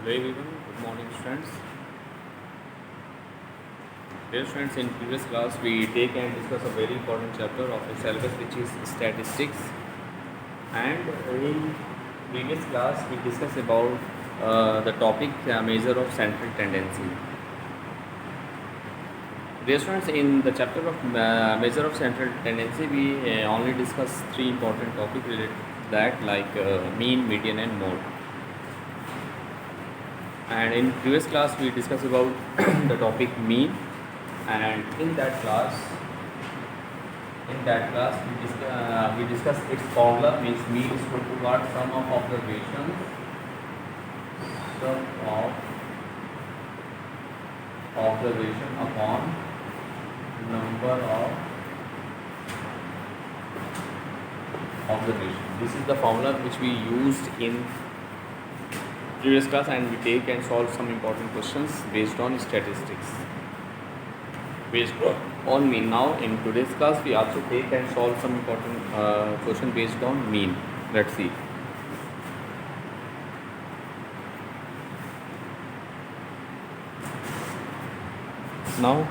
Hello everyone, good morning students. Dear students, in previous class we take and discuss a very important chapter of the syllabus which is statistics, and in previous class we discussed about the topic measure of central tendency. Dear students, in the chapter of measure of central tendency we only discuss three important topics related to that, like mean, median and mode. And in previous class we discussed about the topic mean, and in that class we discussed its formula, means mean is equal to what? Sum of observations, sum of observation upon number of observation. This is the formula which we used in previous class, and we take and solve some important questions based on statistics, based on mean. Now in today's class we also take and solve some important question based on mean. Let's see. Now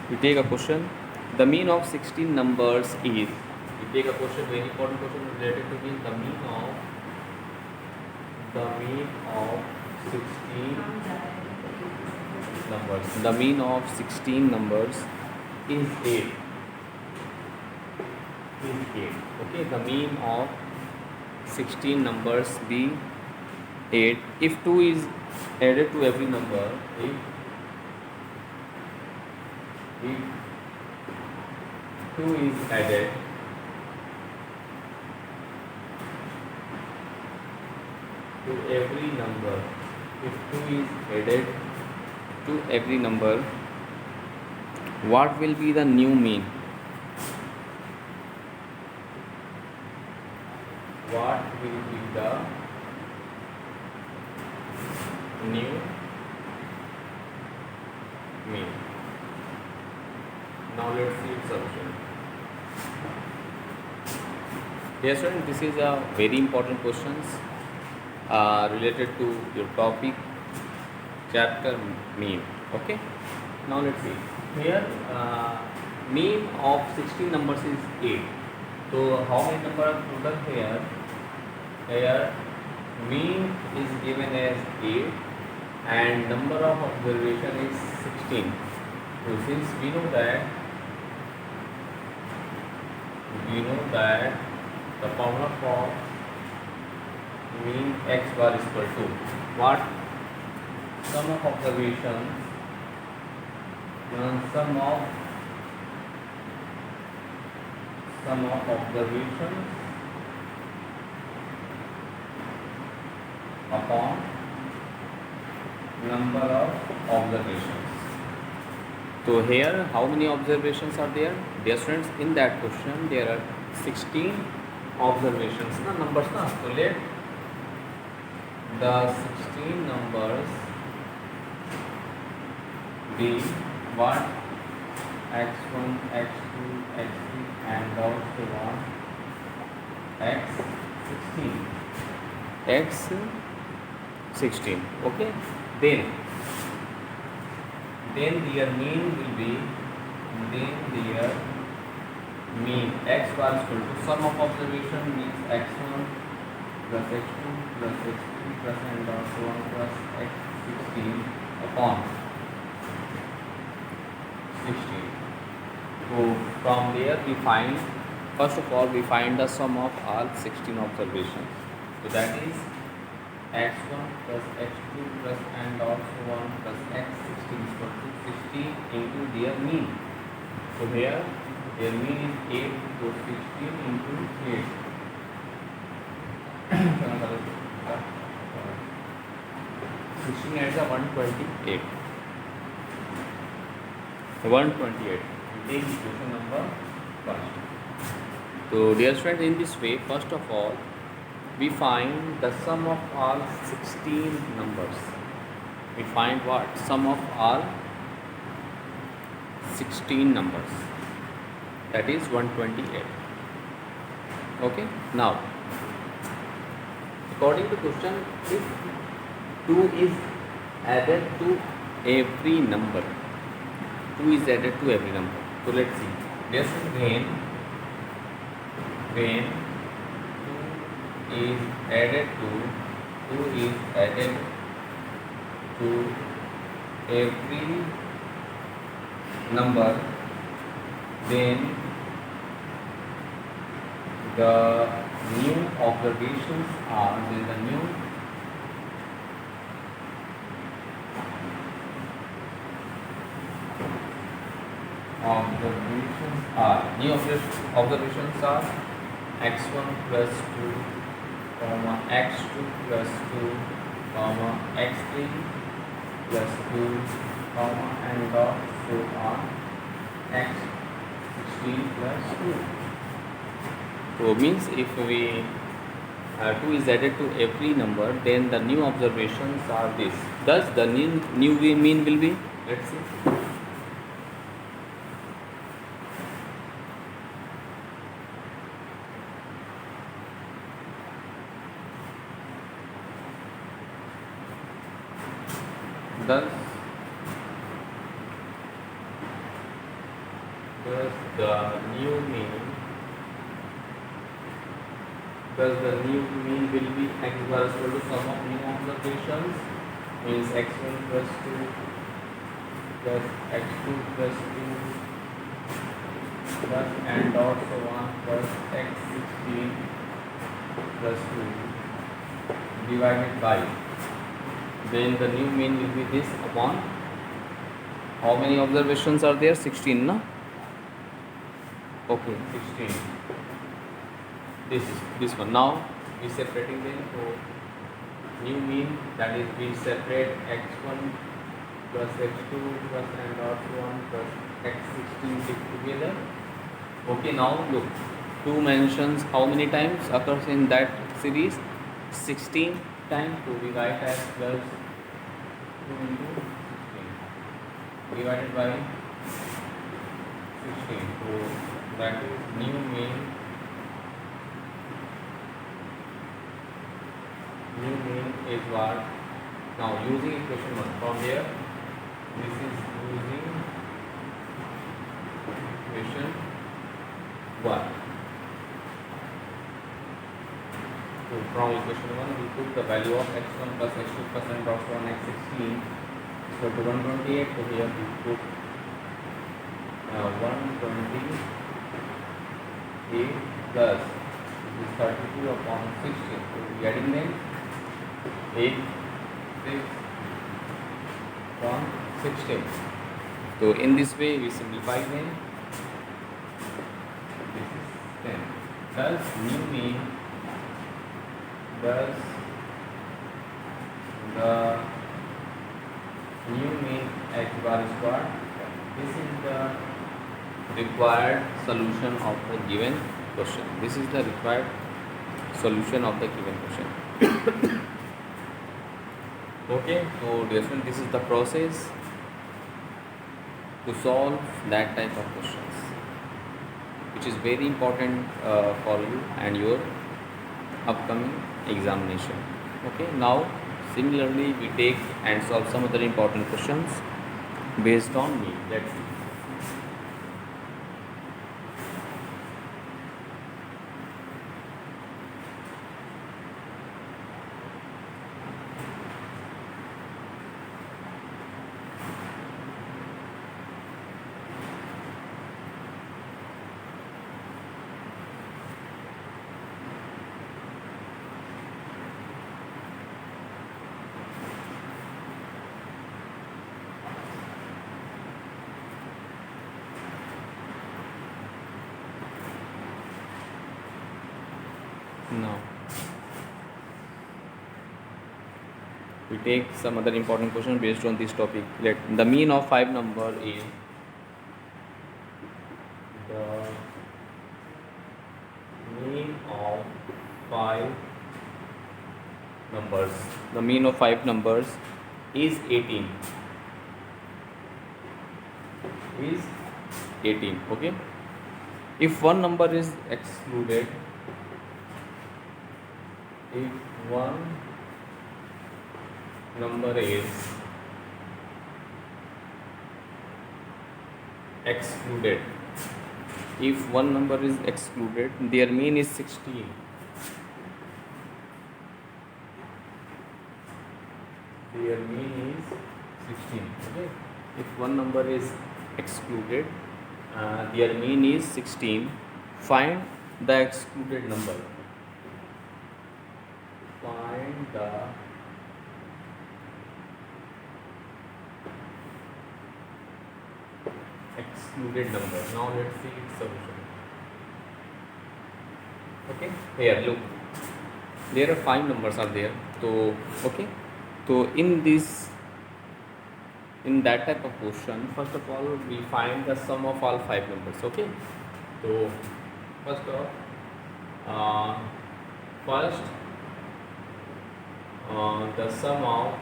we take a question. The mean of 16 numbers is. We take a question, very important question related to mean. The mean of 16 numbers. The mean of 16 numbers is 8. Okay, the mean of 16 numbers be 8. If 2 is added to every number, if 2 is added to every number, what will be the new mean? What will be the new mean? Now let's see its solution. Yes, students, this is a very important questions related to your topic chapter mean. Okay, now let's see. Here mean of 16 numbers is 8. So how many numbers are total here? Here mean is given as 8 and number of observation is 16. So since we know that the formula for mean x bar is equal to what? Sum of observations, sum of observations upon number of observations. So here how many observations are there? Dear students, in that question there are 16 observations, numbers. So let the 16 numbers be what? x1, x2, x3 and also on x16. Okay, then their mean will be, x bar is equal to sum of observation, means x1 plus x2 plus x3 plus and also 1 plus x16 upon 16. So from there we find, first of all we find the sum of all 16 observations. So that is x1 plus x2 plus and also 1 plus x16 is equal to 16 into their mean. So here their mean is 8, so 16 into 8. 16 adds up 128. 128. We take equation number first. So dear students, in this way, first of all, we find the sum of all 16 numbers. We find what? Sum of all 16 numbers. That is 128. Okay. Now, according to question, if 2 is added to every number. 2 is added to every number. So let's see. This is when 2 is added to 2 is added to every number, then the new observations are observations are x1 plus 2, comma x2 plus 2, comma x3 plus 2, comma and so on x16 plus 2. So means if we 2 is added to every number, then the new observations are this. Thus the new mean will be, let's see. Thus the new mean will be x bar equal to sum of new observations, means x1 plus 2 plus x2 plus 2 plus and dot so on plus x16 plus 2 divided by, then the new mean will be this upon how many observations are there? 16, no? Okay, 16. This one. Now we separating them. So new mean, that is we separate x1 plus x2 plus and dot 1 plus x16 together. Okay, now look, 2 mentions how many times occurs in that series? 16 times. So we write as plus 2 into 16 divided by 16. So that is new mean. New mean is what? Now using equation 1 from here, this is using equation 1. So from equation 1 we took the value of x1 plus x2 plus n dot 1 x16 equal to 128. So here we put 128 plus this is 32 upon 16. So we adding them 8 6 upon 16. So in this way we simplify them. This is 10. Thus new mean, thus the new mean x bar square. This is the required solution of the given question. This is the required solution of the given question. Okay, so this is the process to solve that type of questions, which is very important for you and your upcoming examination. Okay, now similarly we take and solve some other important questions based on me. Let's see. Now we take some other important question based on this topic. Let the mean of 5 number is the mean of 5 numbers. The mean of 5 numbers is 18. Is 18. Okay. If one number is excluded, if one number is excluded. If one number is excluded, their mean is 16. Their mean is 16. Okay. If one number is excluded, their mean is 16. Find the excluded number. Find the excluded number. Now let's see its solution. Okay, here look, there are 5 numbers are there. So okay, so in that type of question, first of all we find the sum of all 5 numbers. Okay, so first the sum of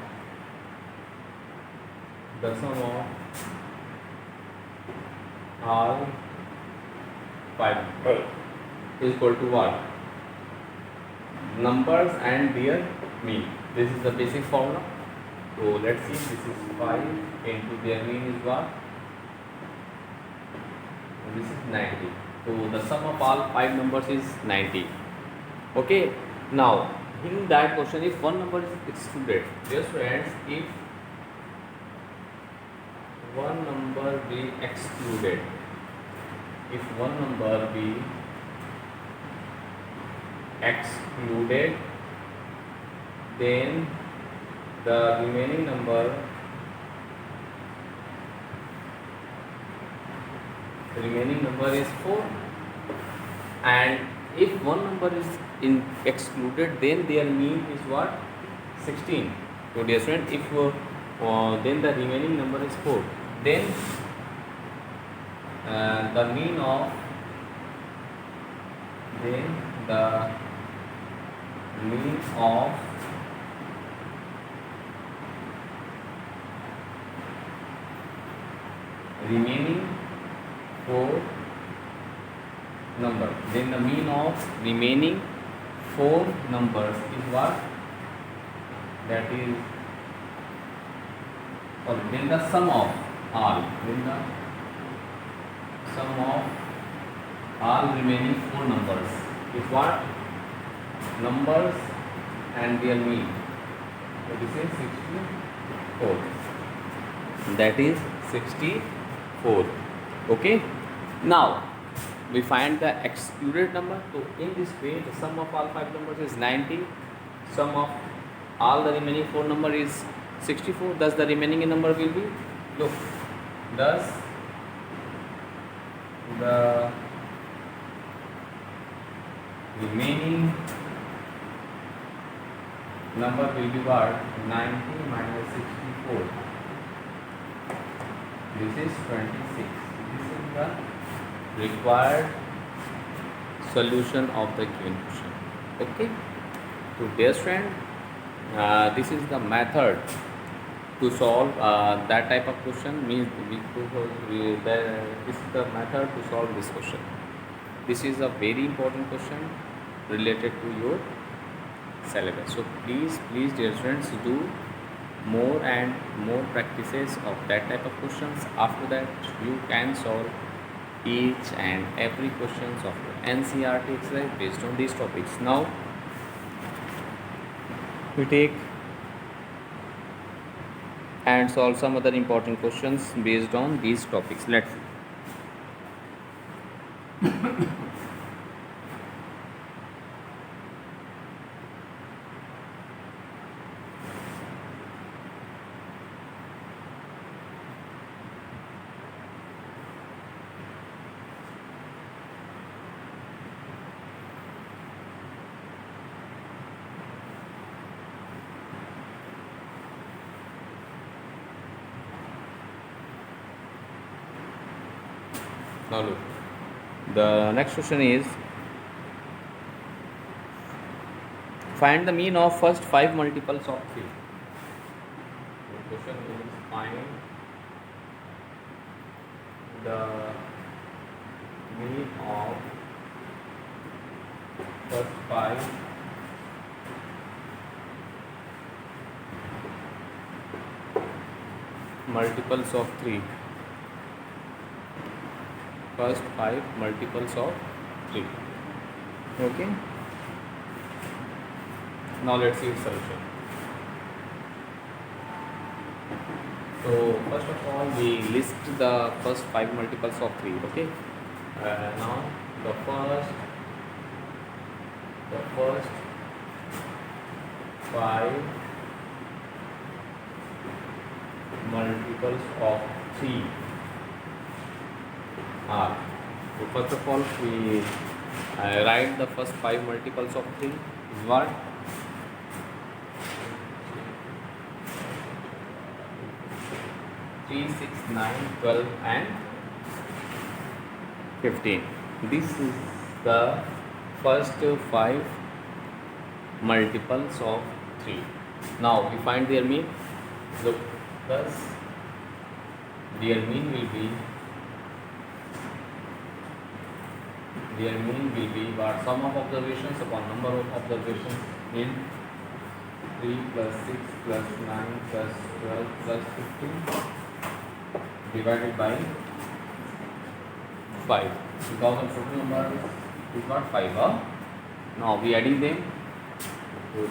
all 5 is equal to what? Numbers and their mean. This is the basic formula. So let's see, this is 5 into their mean is what? This is 90. So the sum of all 5 numbers is 90. Okay, now in that question, if one number is excluded, dear friends, if one number be excluded, then the remaining number is 4, and if one number is excluded, then their mean is what? 16. So dear friend, if then the remaining number is 4, then the mean of remaining 4 numbers, then the mean of remaining 4 numbers is what? That is, then the sum of all, remaining 4 numbers is what? Numbers and their mean. So this is 64. That is 64. Okay. Now we find the excluded number. So in this way, the sum of all 5 numbers is 90. Sum of all the remaining 4 number is 64. Thus the remaining number will be, look, thus the remaining number will be what? 90 minus 64. This is 26. This is the required solution of the given question. Okay. So dear friend, this is the method to solve that type of question. Means this is the method to solve this question. This is a very important question related to your syllabus. So please dear friends, do more and more practices of that type of questions. After that, you can solve each and every questions of your NCERT exercise based on these topics. Now we take and solve some other important questions based on these topics. Let's see. Now look, the next question is, find the mean of first 5 multiples of 3. The question is, find the mean of first 5 multiples of 3. first 5 multiples of 3. Okay, now let's see its solution. So first of all we list the first 5 multiples of 3. Okay, now the first 5 multiples of 3 are, so first of all we write the first 5 multiples of 3 is what? 3, 6, 9, 12 and 15. This is the first 5 multiples of 3. Now we find their mean. Look, thus their mean will be what? Sum of observations upon number of observations in 3 plus 6 plus 9 plus 12 plus 15 divided by 5, because of total number is what? 5. Now we adding them. 15,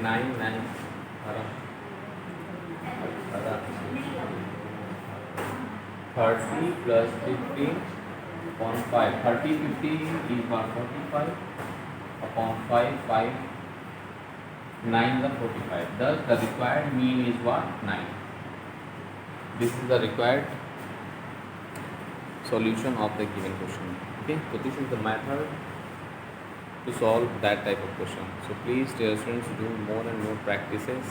9, 9, 30 plus 15 upon 5. 30, 50 is what? 45 upon 5, 5, 9 the 45. Thus the required mean is what? 9. This is the required solution of the given question. Okay, so this is the method to solve that type of question. So please, dear students, do more and more practices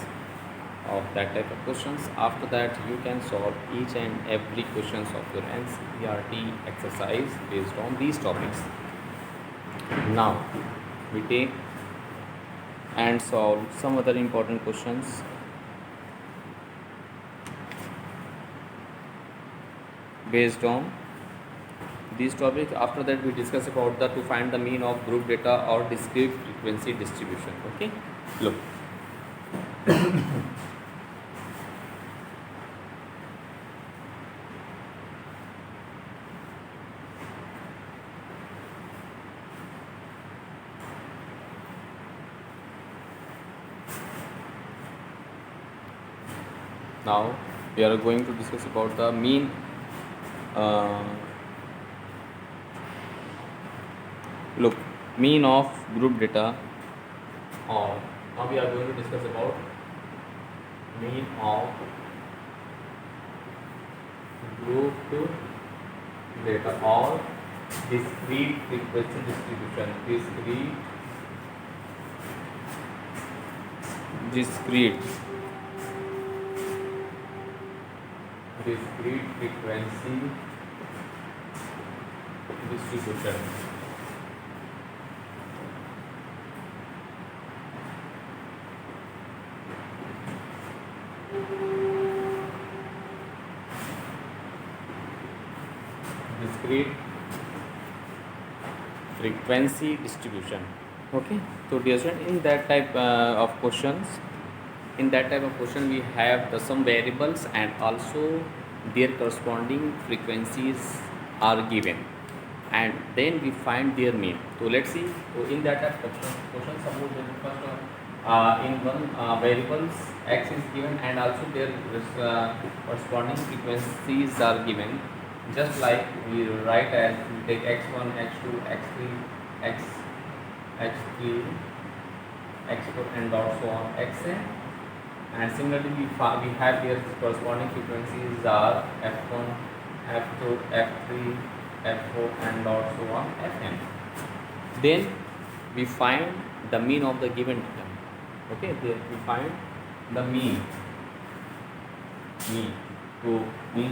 of that type of questions. After that you can solve each and every questions of your NCERT exercise based on these topics. Now we take and solve some other important questions based on these topics. After that we discuss about to find the mean of group data or discrete frequency distribution. Okay, look. Now we are going to discuss about the mean look, mean of group data, or now we are going to discuss about mean of group data or discrete frequency distribution. Discrete frequency distribution. Discrete frequency distribution. Okay, so dear student, in that type of questions, we have the some variables and also their corresponding frequencies are given, and then we find their mean. So let's see. So in that type of question, suppose that first in one variables x is given and also their corresponding frequencies are given. Just like we write as we take x1, x2, x3, x3, x4 and also on xn, and similarly we have their corresponding frequencies are f1, f2, f3, f4 and also on fn. Then we find the mean of the given data. Okay, then we find the mean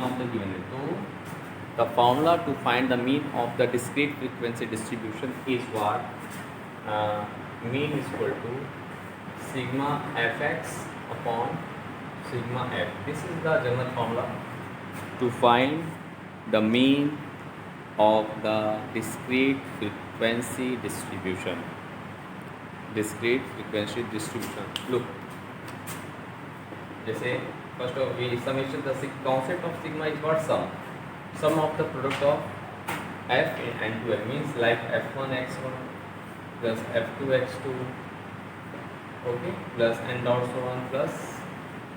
of the given data. So the formula to find the mean of the discrete frequency distribution is what? Mean is equal to sigma fx upon sigma f. This is the general formula to find the mean of the discrete frequency distribution. Look, जैसे First of we summation, the concept of sigma is what? Sum of the product of f and 2f, means like f1 x1 plus f2 x2, okay, plus n dot so on plus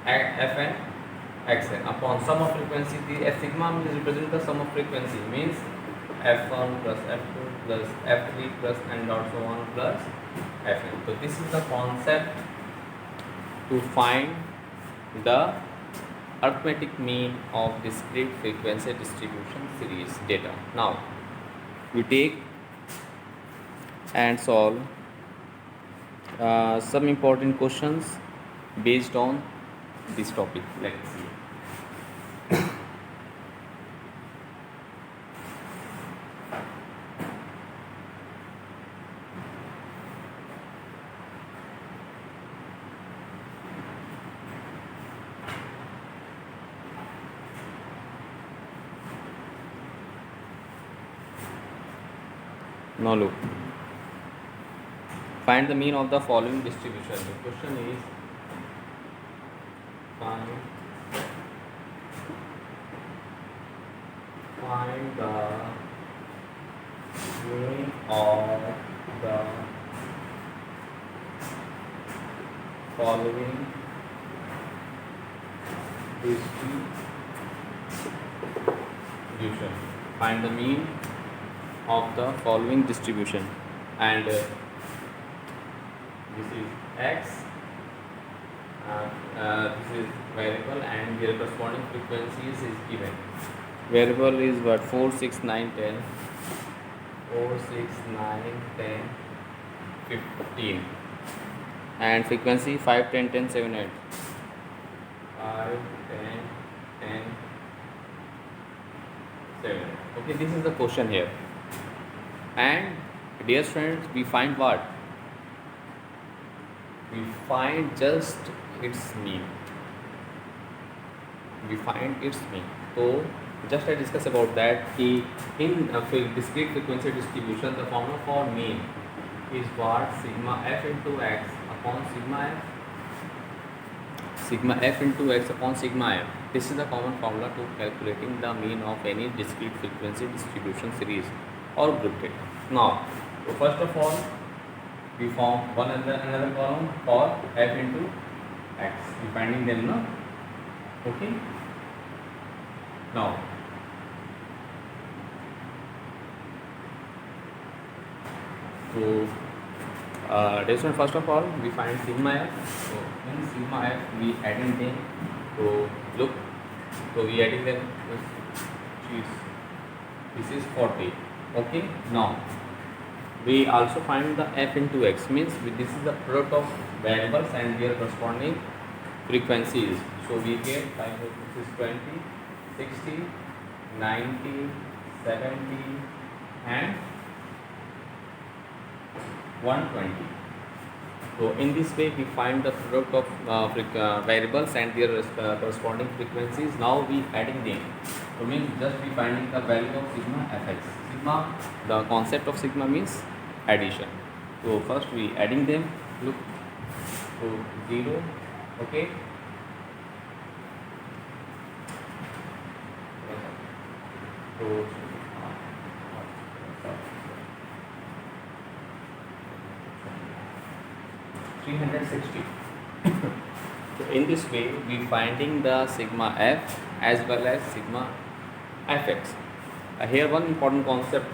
fn xn upon sum of frequency. The sigma means represent the sum of frequency, means f1 plus f2 plus f3 plus n dot so on plus fn. So this is the concept to find the arithmetic mean of discrete frequency distribution series data. Now we take and solve some important questions based on this topic. Let's see. Now look, find the mean of the following distribution. The question is find the mean of the following distribution. Find the mean of the following distribution, and this is x, this is variable, and their corresponding frequencies is given. Variable is what? 4, 6, 9, 10, 4, 6, 9, 10, 15, and frequency 5, 10, 10, 7, 8, 5, 10, 10, 7. Okay, this is the question here. And dear friends, we find what? We find just its mean. We find its mean. So just I discuss about that. In discrete frequency distribution, the formula for mean is what? Sigma f into x upon sigma f. Sigma f into x upon sigma f. This is the common formula to calculating the mean of any discrete frequency distribution series or group data. Now, so first of all, we form another column for f into x. We finding them now. Okay. Now, so this one, first of all we find sigma f. So in sigma f we adding them. So look, so we adding them. This is 40. Okay. Now we also find the f into x, means this is the product of variables and their corresponding frequencies. So we get this is 20, 60, 90, 70 and 120. So in this way we find the product of variables and their corresponding frequencies. Now we adding them. So means just we finding the value of sigma fx. Sigma, the concept of sigma means addition. So first we adding them. Look, so 0. Okay. So 360. So in this way we finding the sigma f as well as sigma fx. Here one important concept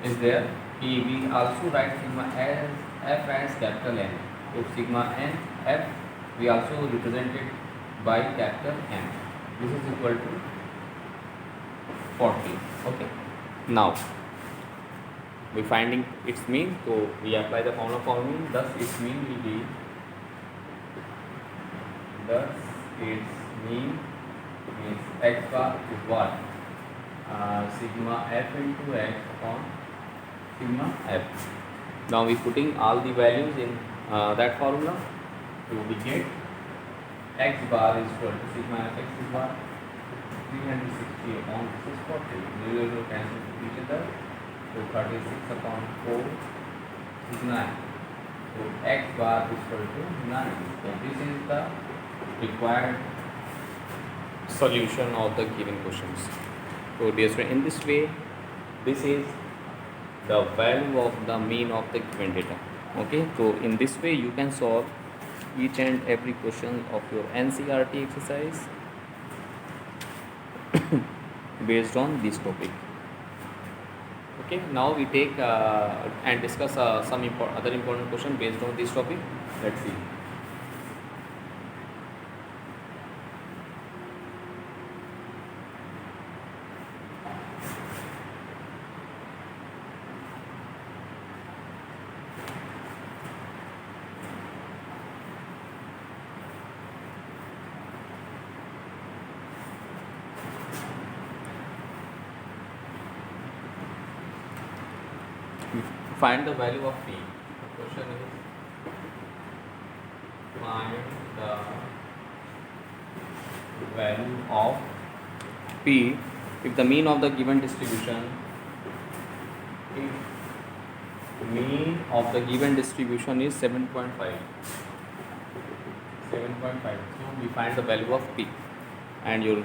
is there. We also write sigma as f as capital N. So sigma n f we also represent it by capital N. This is equal to 40. Okay. Now we finding its mean, so we apply the formula for mean. Thus its mean will be, means x bar is what? Sigma f into x upon sigma f. Now we putting all the values in that formula. So we get x bar is equal to sigma fx is what? 360 upon this is 40. 0, 0 cancel each other. So 36 upon 4 is 9. So x bar is equal to 9. So this is the required solution of the given questions. So dear student, in this way, this is the value of the mean of the given data. Okay, so in this way you can solve each and every question of your NCERT exercise based on this topic. Okay, now we take and discuss some other important question based on this topic. Let's see. Find the value of p. The question is find the value of p if the mean of the given distribution, if mean of the given distribution is 7.5. So we find the value of p, and your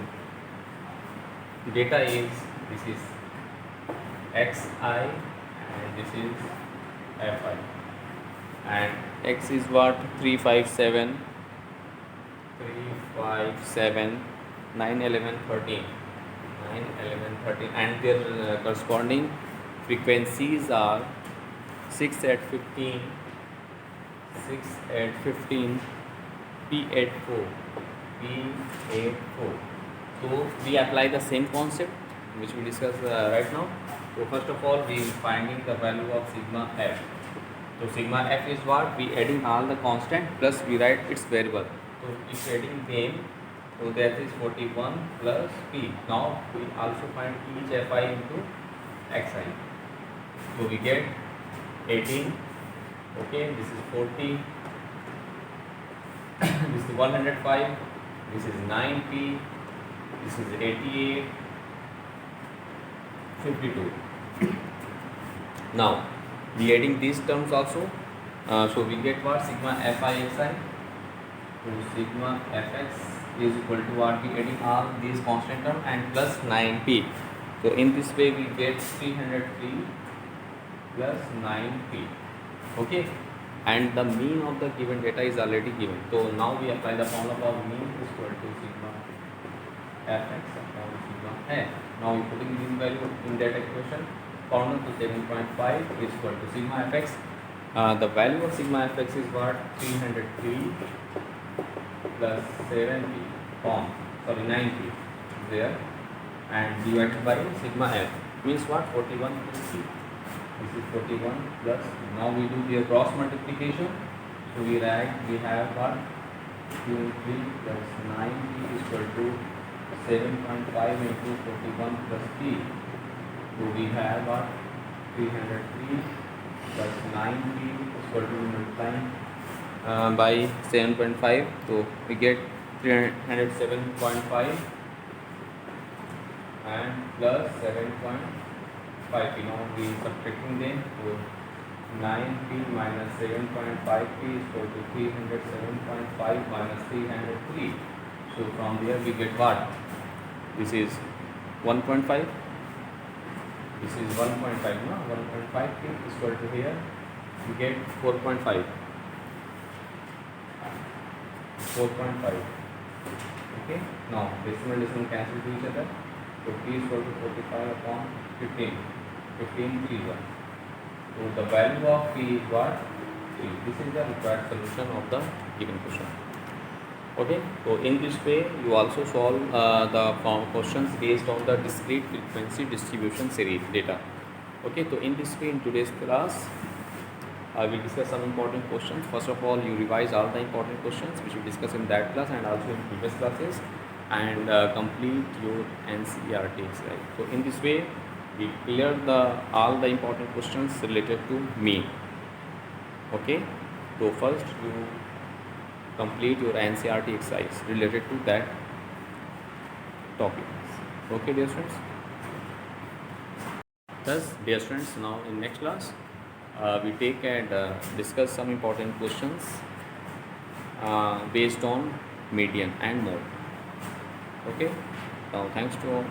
data is, this is xi and this is fi, and x is what, 357, 9, 11, 13, and their corresponding frequencies are 6 at 15, p at 4. So we apply the same concept which we discussed right now. So first of all, we finding the value of sigma f. So sigma f is what? We adding all the constant plus we write its variable. So if adding them, so that is 41 plus p. Now we also find each fi into xi. So we get 18. Okay, this is 40. This is 105. This is 9p. This is 88. 52. Now we adding these terms also, so we get what? Sigma fi xi. So sigma fx is equal to what? We adding all these constant term and plus 9p. So in this way we get 303 plus 9p. Okay, and the mean of the given data is already given. So now we apply the formula of mean is equal to sigma fx upon sigma f. Now we putting this value in that equation, formula to 7.5 is equal to sigma fx. The value of sigma fx is what? 303 plus 9p there, and divided by sigma f means what? 41 plus 3. This is 41 plus. Now we do here cross multiplication. So we have what? 303 plus 9p is equal to 7.5 into 41 plus p. So we have what? 303 plus 9p is equal to multiplying by 7.5. So we get 307.5 and plus 7.5p. Now we subtracting them. So 9p minus 7.5p is equal to 307.5 minus 303. So from there we get what? This is 1.5. This is 1.5. No, 1.5p is equal to here. We get 4.5. 4.5. Okay. Now decimal cancel to each other. So p is equal to 45 upon 15. 15 3 1. So the value of p is what? 3. This is the required solution of the given question. Okay, so in this way you also solve the questions based on the discrete frequency distribution series data. Okay, so in this way in today's class I will discuss some important questions. First of all, you revise all the important questions which we discussed in that class and also in previous classes, and complete your NCERT exercise. So in this way we clear all the important questions related to mean. Okay, so first you complete your NCERT exercise related to that topic. Okay, dear students. Thus, dear students, now in next class we take and discuss some important questions based on median and mode. Okay, now thanks to